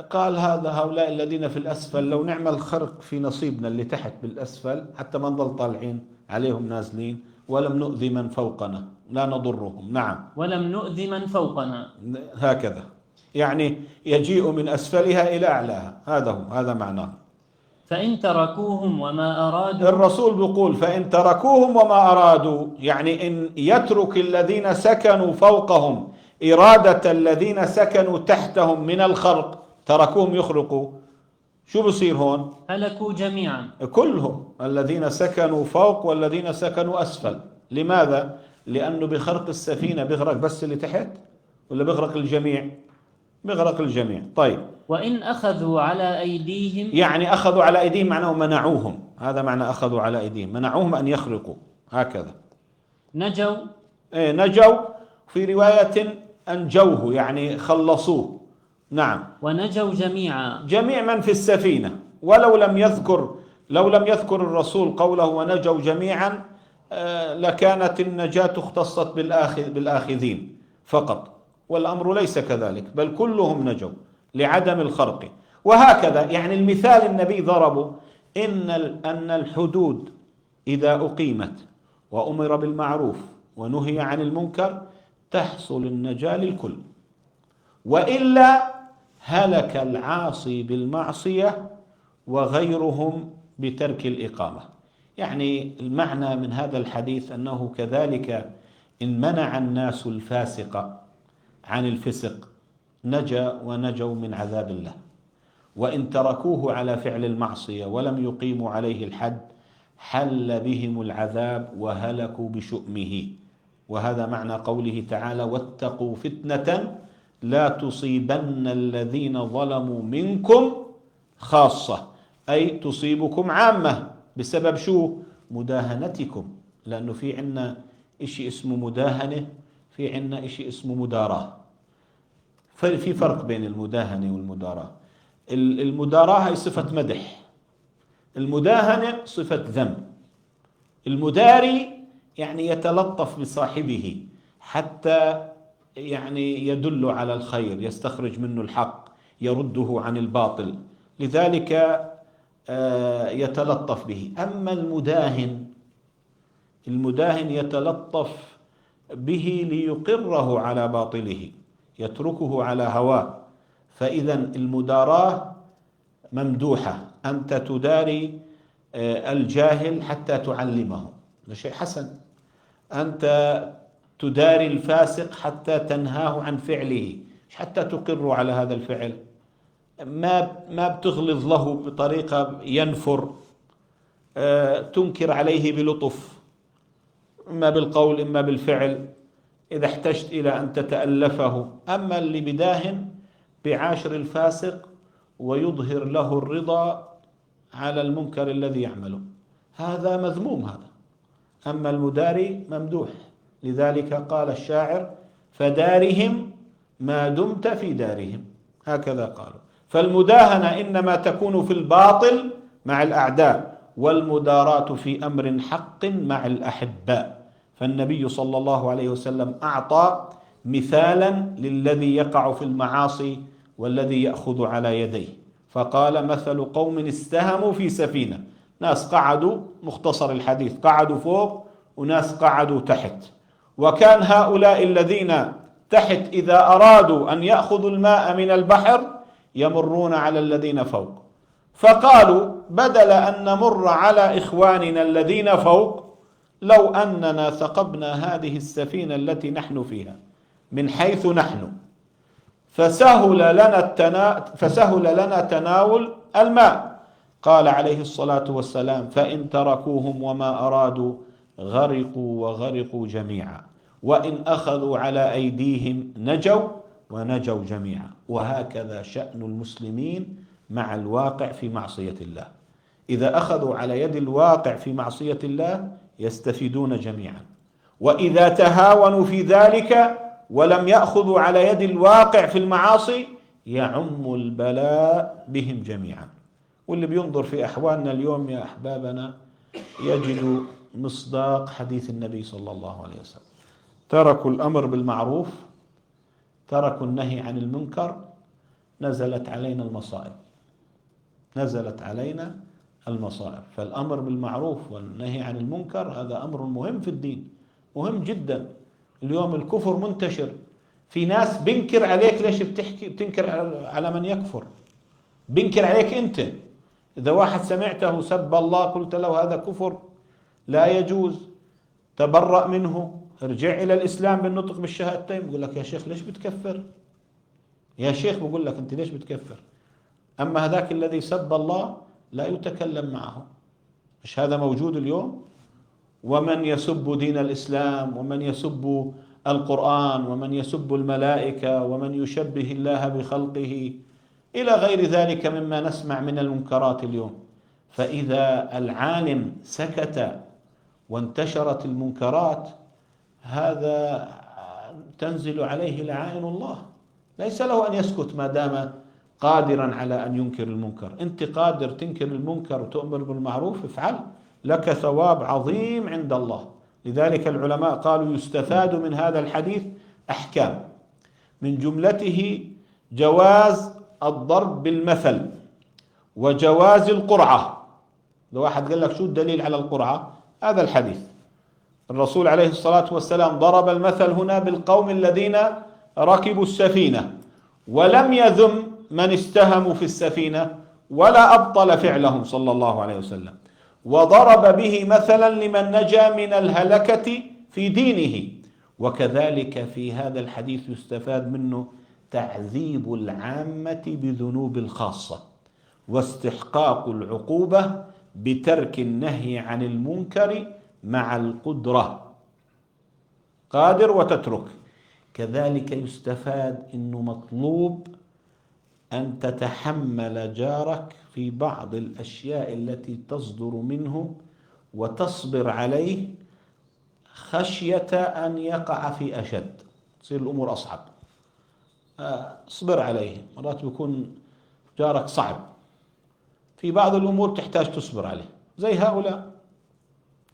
قال هؤلاء الذين في الأسفل لو نعمل خرق في نصيبنا اللي تحت بالأسفل حتى ما نضل طالعين عليهم نازلين، ولم نؤذي من فوقنا، لا نضرهم. نعم. ولم نؤذي من فوقنا، هكذا يعني يجيء من أسفلها إلى أعلاها، هذا معناه. فإن تركوهم وما أرادوا. الرسول بيقول فإن تركوهم وما أرادوا، يعني إن يترك الذين سكنوا فوقهم إرادة الذين سكنوا تحتهم من الخرق، تركوهم يخرقوا، شو بصير هون؟ هلكوا جميعا، كلهم، الذين سكنوا فوق والذين سكنوا أسفل. لماذا؟ لأنه بخرق السفينة بيغرق بس اللي تحت ولا بيغرق الجميع؟ بيغرق الجميع. طيب. وإن أخذوا على أيديهم، يعني أخذوا على أيديهم معناه منعوهم، هذا معنى أخذوا على أيديهم، منعوهم أن يخرقوا، هكذا. نجوا. نجوا. في رواية أنجوه، يعني خلصوه. نعم. ونجوا جميعا، جميع من في السفينة. ولو لم يذكر الرسول قوله ونجوا جميعا لكانت النجاة اختصت بالآخذين فقط، والأمر ليس كذلك، بل كلهم نجوا لعدم الخرق. وهكذا يعني المثال النبي ضربه أن الحدود إذا أقيمت وأمر بالمعروف ونهي عن المنكر تحصل النجاة للكل، وإلا هلك العاصي بالمعصية وغيرهم بترك الإقامة. يعني المعنى من هذا الحديث أنه كذلك إن منع الناس الفاسق عن الفسق ونجوا من عذاب الله، وإن تركوه على فعل المعصية ولم يقيموا عليه الحد حل بهم العذاب وهلكوا بشؤمه. وهذا معنى قوله تعالى واتقوا فتنة لا تصيبن الذين ظلموا منكم خاصة، أي تصيبكم عامة بسبب شو؟ مداهنتكم، لأنه في عنا إشي اسمه مداهنة، في عنا إشي اسمه مداراة. في فرق بين المداهنة والمداراة. المداراة هي صفة مدح، المداهنة صفة ذم. المداري يعني يتلطف بصاحبه حتى يعني يدل على الخير، يستخرج منه الحق، يرده عن الباطل، لذلك يتلطف به. أما المداهن المداهن يتلطف به ليقره على باطله، يتركه على هواه. فإذا المداراة ممدوحة، أنت تداري الجاهل حتى تعلمه، هذا شيء حسن. أنت تداري الفاسق حتى تنهاه عن فعله، مش حتى تقر على هذا الفعل. ما بتغلظ له بطريقة ينفر، تنكر عليه بلطف، إما بالقول إما بالفعل، إذا احتجت إلى أن تتألفه. أما اللي بداهن بعاشر الفاسق ويظهر له الرضا على المنكر الذي يعمله، هذا مذموم هذا. أما المداري ممدوح. لذلك قال الشاعر: فدارهم ما دمت في دارهم، هكذا قالوا. فالمداهنة إنما تكون في الباطل مع الأعداء، والمداراة في أمر حق مع الأحباء. فالنبي صلى الله عليه وسلم أعطى مثالا للذي يقع في المعاصي والذي يأخذ على يديه، فقال: مثل قوم استهموا في سفينة، ناس قعدوا، مختصر الحديث، قعدوا فوق وناس قعدوا تحت، وكان هؤلاء الذين تحت إذا أرادوا أن يأخذوا الماء من البحر يمرون على الذين فوق، فقالوا: بدل أن نمر على إخواننا الذين فوق، لو أننا ثقبنا هذه السفينة التي نحن فيها من حيث نحن، فسهل لنا تناول الماء. قال عليه الصلاة والسلام: فإن تركوهم وما أرادوا غرقوا وغرقوا جميعا، وإن أخذوا على أيديهم نجوا ونجوا جميعا. وهكذا شأن المسلمين مع الواقع في معصية الله، إذا أخذوا على يد الواقع في معصية الله يستفيدون جميعا، وإذا تهاونوا في ذلك ولم يأخذوا على يد الواقع في المعاصي يعم البلاء بهم جميعا. واللي بينظر في أحوالنا اليوم يا أحبابنا يجد مصداق حديث النبي صلى الله عليه وسلم: تركوا الأمر بالمعروف، تركوا النهي عن المنكر، نزلت علينا المصائب، نزلت علينا المصائب. فالأمر بالمعروف والنهي عن المنكر هذا أمر مهم في الدين، مهم جدا. اليوم الكفر منتشر، في ناس بنكر عليك. ليش بتنكر على من يكفر؟ بنكر عليك أنت. إذا واحد سمعته سب الله قلت له هذا كفر لا يجوز، تبرأ منه، ارجع إلى الإسلام بالنطق بالشهادتين، بقول لك: يا شيخ ليش بتكفر؟ يا شيخ بقول لك: أنت ليش بتكفر؟ أما هذاك الذي سب الله لا يتكلم معه. مش هذا موجود اليوم؟ ومن يسب دين الإسلام، ومن يسب القرآن، ومن يسب الملائكة، ومن يشبه الله بخلقه، إلى غير ذلك مما نسمع من المنكرات اليوم. فإذا العالم سكت وانتشرت المنكرات، هذا تنزل عليه لعائن الله، ليس له أن يسكت ما دام قادرا على أن ينكر المنكر. أنت قادر تنكر المنكر وتؤمر بالمعروف، افعل، لك ثواب عظيم عند الله. لذلك العلماء قالوا: يستفاد من هذا الحديث أحكام، من جملته جواز الضرب بالمثل وجواز القرعة. لو واحد قال لك: شو الدليل على القرعة؟ هذا الحديث. الرسول عليه الصلاة والسلام ضرب المثل هنا بالقوم الذين ركبوا السفينة، ولم يذم من استهموا في السفينة ولا أبطل فعلهم صلى الله عليه وسلم، وضرب به مثلا لمن نجا من الهلكة في دينه. وكذلك في هذا الحديث يستفاد منه تعذيب العامة بذنوب الخاصة، واستحقاق العقوبة بترك النهي عن المنكر مع القدرة، قادر وتترك. كذلك يستفاد أنه مطلوب أن تتحمل جارك في بعض الأشياء التي تصدر منه وتصبر عليه خشية أن يقع في أشد، تصير الأمور أصعب. اصبر عليه، مرات بيكون جارك صعب، في بعض الأمور تحتاج تصبر عليه، زي هؤلاء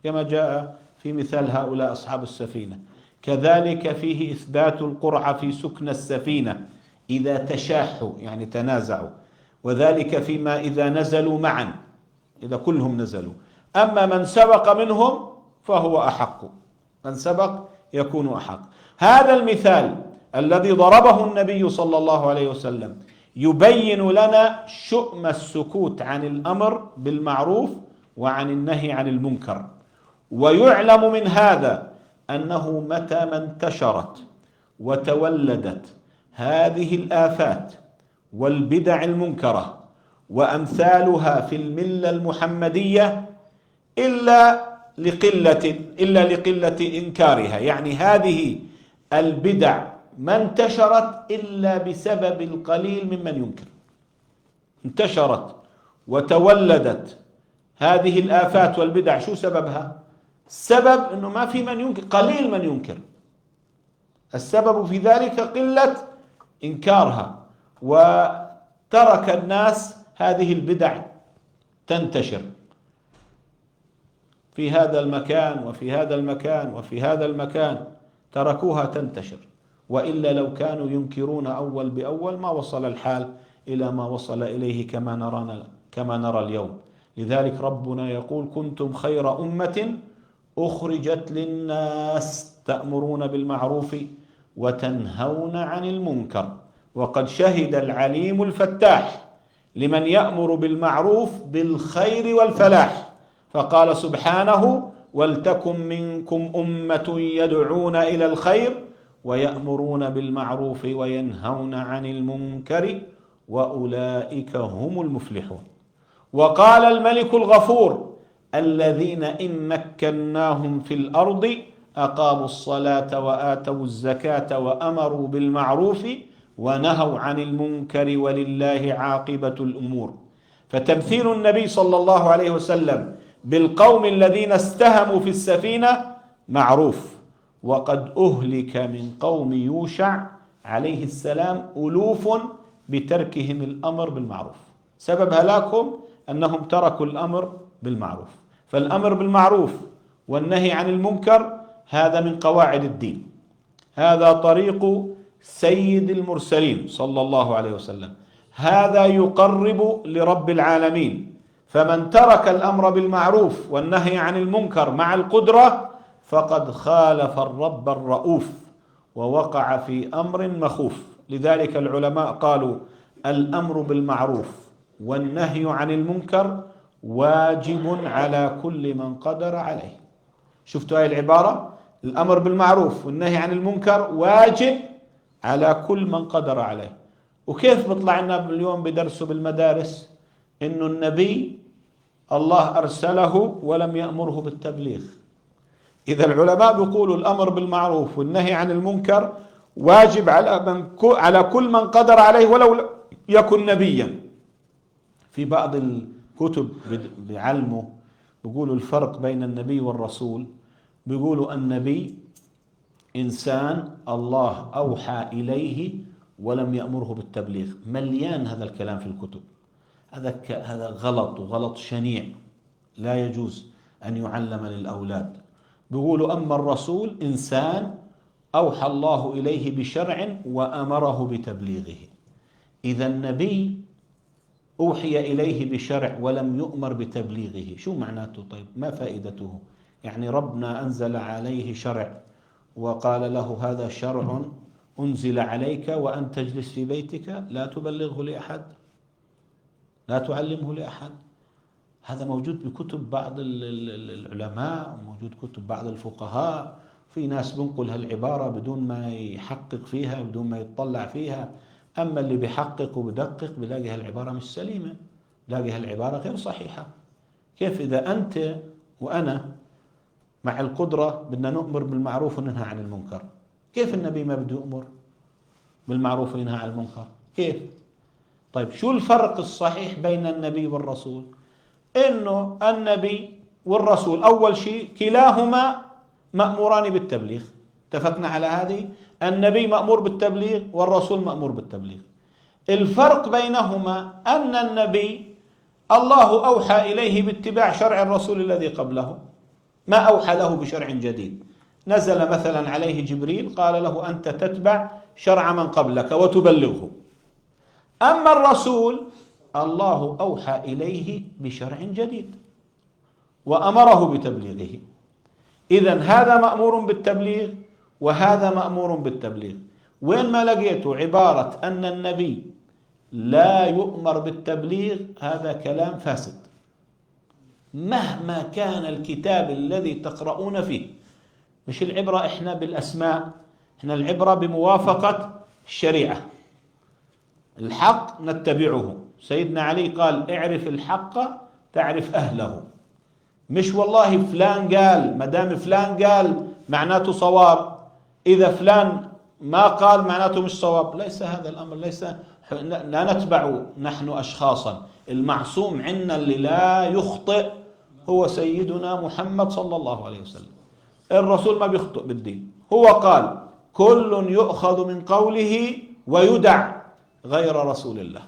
كما جاء في مثال هؤلاء أصحاب السفينة. كذلك فيه إثبات القرعة في سكن السفينة إذا تشاحوا، يعني تنازعوا، وذلك فيما إذا نزلوا معا، إذا كلهم نزلوا. أما من سبق منهم فهو أحق، من سبق يكون أحق. هذا المثال الذي ضربه النبي صلى الله عليه وسلم يبين لنا شؤم السكوت عن الأمر بالمعروف وعن النهي عن المنكر. ويعلم من هذا أنه متى ما انتشرت وتولدت هذه الآفات والبدع المنكرة وأمثالها في الملة المحمدية إلا لقلة إنكارها، يعني هذه البدع ما انتشرت إلا بسبب القليل ممن ينكر. انتشرت وتولدت هذه الآفات والبدع، شو سببها؟ السبب أنه ما في من ينكر، قليل من ينكر. السبب في ذلك قلة إنكارها، وترك الناس هذه البدع تنتشر في هذا المكان وفي هذا المكان وفي هذا المكان، تركوها تنتشر. وإلا لو كانوا ينكرون أول بأول ما وصل الحال إلى ما وصل إليه كما نرى اليوم. لذلك ربنا يقول: كنتم خير أمة أخرجت للناس تأمرون بالمعروف وتنهون عن المنكر. وقد شهد العليم الفتاح لمن يأمر بالمعروف بالخير والفلاح، فقال سبحانه: ولتكن منكم أمة يدعون إلى الخير ويأمرون بالمعروف وينهون عن المنكر وأولئك هم المفلحون. وقال الملك الغفور: الذين إن مكناهم في الأرض أقاموا الصلاة وآتوا الزكاة وأمروا بالمعروف ونهوا عن المنكر ولله عاقبة الأمور. فتمثيل النبي صلى الله عليه وسلم بالقوم الذين استهموا في السفينة معروف. وقد أهلك من قوم يوشع عليه السلام ألوف بتركهم الأمر بالمعروف. سبب هلاكهم أنهم تركوا الأمر بالمعروف. فالأمر بالمعروف والنهي عن المنكر هذا من قواعد الدين، هذا طريق سيد المرسلين صلى الله عليه وسلم، هذا يقرب لرب العالمين. فمن ترك الأمر بالمعروف والنهي عن المنكر مع القدرة فقد خالف الرب الرؤوف ووقع في أمر مخوف. لذلك العلماء قالوا: الأمر بالمعروف والنهي عن المنكر واجب على كل من قدر عليه. شفتوا هاي العبارة؟ الأمر بالمعروف والنهي عن المنكر واجب على كل من قدر عليه. وكيف بيطلع لنا اليوم بدرسوا بالمدارس إنه النبي الله أرسله ولم يأمره بالتبليغ؟ إذا العلماء بيقولوا الأمر بالمعروف والنهي عن المنكر واجب على كل من قدر عليه ولو يكن نبيا. في بعض الكتب بيعلموا بيقولوا الفرق بين النبي والرسول، بيقولوا النبي إنسان الله أوحى إليه ولم يأمره بالتبليغ. مليان هذا الكلام في الكتب. هذا غلط، وغلط شنيع لا يجوز أن يعلم للأولاد. بيقولوا أما الرسول إنسان أوحى الله إليه بشرع وأمره بتبليغه. إذا النبي أوحي إليه بشرع ولم يؤمر بتبليغه، شو معناته؟ طيب ما فائدته؟ يعني ربنا أنزل عليه شرع وقال له: هذا شرع أنزل عليك وأن تجلس في بيتك لا تبلغه لأحد، لا تعلمه لأحد. هذا موجود بكتب بعض العلماء، موجود كتب بعض الفقهاء. في ناس بنقل هالعبارة بدون ما يحقق فيها، بدون ما يتطلع فيها. أما اللي بيحقق وبدقق بلاقي هالعبارة مش سليمة، بلاقي هالعبارة غير صحيحة. كيف إذا أنت وأنا مع القدرة بدنا نؤمر بالمعروف وننهى عن المنكر، كيف النبي ما بده يؤمر بالمعروف وينهى عن المنكر؟ كيف؟ طيب شو الفرق الصحيح بين النبي والرسول؟ إنه النبي والرسول أول شيء كلاهما مأموران بالتبليغ. اتفقنا على هذه؟ النبي مأمور بالتبليغ والرسول مأمور بالتبليغ. الفرق بينهما أن النبي الله أوحى إليه باتباع شرع الرسول الذي قبله، ما أوحى له بشرع جديد. نزل مثلا عليه جبريل قال له: أنت تتبع شرع من قبلك وتبلغه. أما الرسول الله أوحى إليه بشرع جديد وأمره بتبليغه. إذن هذا مأمور بالتبليغ وهذا مأمور بالتبليغ. وين ما لقيتوا عبارة أن النبي لا يؤمر بالتبليغ هذا كلام فاسد، مهما كان الكتاب الذي تقرؤون فيه. مش العبرة إحنا بالأسماء، إحنا العبرة بموافقة الشريعة. الحق نتبعه. سيدنا علي قال اعرف الحق تعرف أهله. مش والله فلان قال، ما دام فلان قال معناته صواب، إذا فلان ما قال معناته مش صواب. ليس هذا الأمر، لا نتبع نحن أشخاصا. المعصوم عنا اللي لا يخطئ هو سيدنا محمد صلى الله عليه وسلم. الرسول ما بيخطئ بالدين، هو قال كل يؤخذ من قوله ويدع غير رسول الله.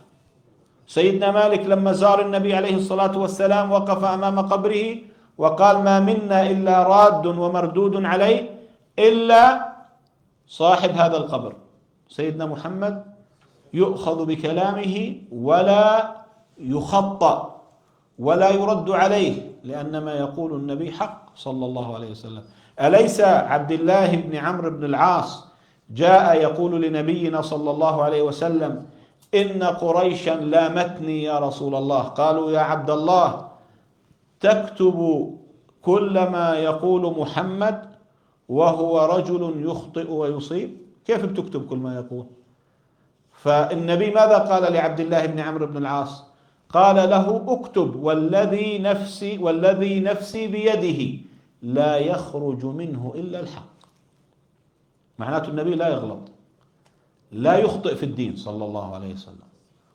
سيدنا مالك لما زار النبي عليه الصلاة والسلام وقف أمام قبره وقال ما منا إلا راد ومردود عليه إلا صاحب هذا القبر. سيدنا محمد يؤخذ بكلامه ولا يخطأ ولا يرد عليه، لأن ما يقول النبي حق صلى الله عليه وسلم. أليس عبد الله بن عمرو بن العاص جاء يقول لنبينا صلى الله عليه وسلم إن قريشا لامتني يا رسول الله؟ قالوا يا عبد الله تكتب كل ما يقول محمد وهو رجل يخطئ ويصيب؟ كيف بتكتب كل ما يقول؟ فالنبي ماذا قال لعبد الله بن عمرو بن العاص؟ قال له اكتب والذي نفسي بيده لا يخرج منه إلا الحق. معناته النبي لا يغلط، لا يخطئ في الدين صلى الله عليه وسلم.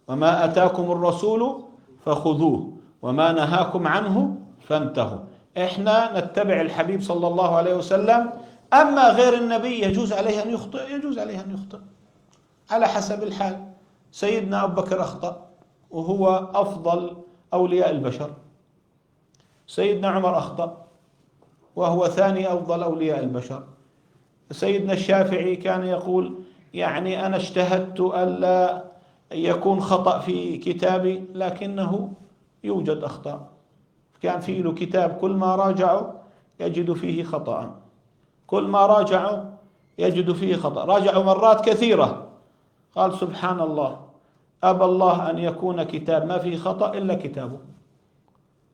وما أتاكم الرسول فخذوه وما نهاكم عنه فانتهوا. احنا نتبع الحبيب صلى الله عليه وسلم. أما غير النبي يجوز عليه أن يخطئ، يجوز عليه أن يخطئ على حسب الحال. سيدنا أبو بكر أخطأ وهو أفضل أولياء البشر. سيدنا عمر أخطأ وهو ثاني أفضل أولياء البشر. سيدنا الشافعي كان يقول يعني أنا اجتهدت ألا يكون خطأ في كتابي، لكنه يوجد أخطاء. كان في له كتاب كل ما راجعوا يجد فيه خطأ، كل ما راجعوا يجد فيه خطأ. راجعوا مرات كثيرة، قال سبحان الله أبى الله أن يكون كتاب ما فيه خطأ إلا كتابه.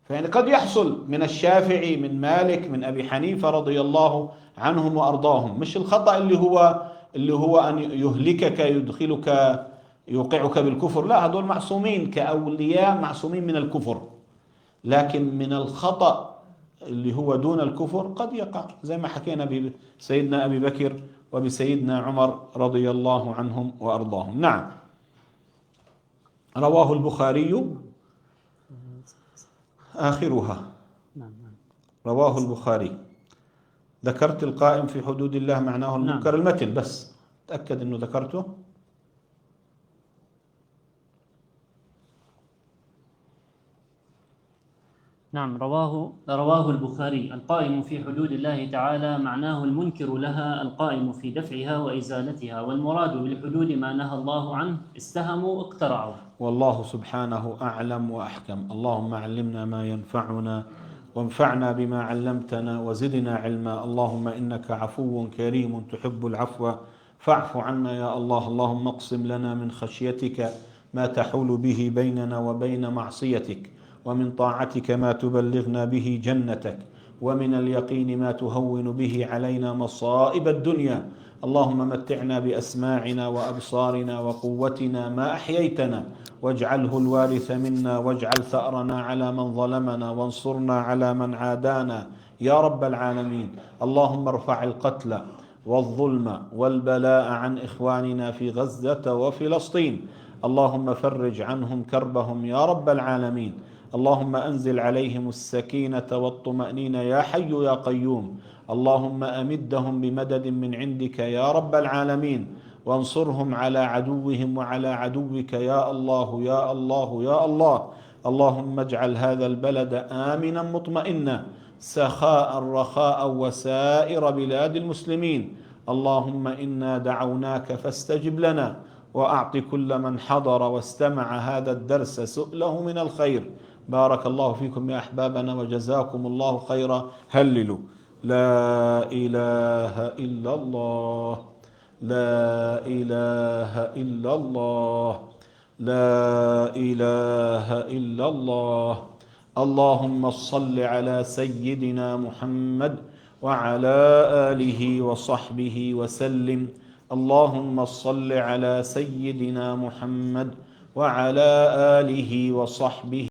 فيعني قد يحصل من الشافعي، من مالك، من أبي حنيفة رضي الله عنهم وأرضاهم، مش الخطأ اللي هو أن يهلكك يدخلك يوقعك بالكفر، لا، هذول معصومين كأولياء، معصومين من الكفر. لكن من الخطأ اللي هو دون الكفر قد يقع، زي ما حكينا بسيدنا أبي بكر وبسيدنا عمر رضي الله عنهم وأرضاهم. نعم. رواه البخاري آخرها. رواه البخاري. ذكرت القائم في حدود الله معناه المنكر. المتن بس تأكد أنه ذكرته. نعم، رواه البخاري. القائم في حدود الله تعالى معناه المنكر لها القائم في دفعها وإزالتها، والمراد بالحدود ما نهى الله عنه استهموا اقترعوا. والله سبحانه أعلم وأحكم. اللهم علمنا ما ينفعنا وانفعنا بما علمتنا وزدنا علما. اللهم إنك عفو كريم تحب العفو فاعف عنا يا الله. اللهم اقسم لنا من خشيتك ما تحول به بيننا وبين معصيتك، ومن طاعتك ما تبلغنا به جنتك، ومن اليقين ما تهون به علينا مصائب الدنيا. اللهم متعنا بأسماعنا وأبصارنا وقوتنا ما أحييتنا، واجعله الوارث منا، واجعل ثأرنا على من ظلمنا، وانصرنا على من عادانا يا رب العالمين. اللهم ارفع القتل والظلم والبلاء عن إخواننا في غزة وفلسطين. اللهم فرج عنهم كربهم يا رب العالمين. اللهم أنزل عليهم السكينة والطمأنينة يا حي يا قيوم. اللهم أمدهم بمدد من عندك يا رب العالمين، وانصرهم على عدوهم وعلى عدوك يا الله يا الله يا الله. اللهم اجعل هذا البلد آمنا مطمئنا سخاء رخاء وسائر بلاد المسلمين. اللهم إنا دعوناك فاستجب لنا، وأعط كل من حضر واستمع هذا الدرس سؤله من الخير. بارك الله فيكم يا أحبابنا وجزاكم الله خيرا. هللوا. لا إله إلا الله، لا إله إلا الله، لا إله إلا الله. اللهم صل على سيدنا محمد وعلى آله وصحبه وسلم. اللهم صل على سيدنا محمد وعلى آله وصحبه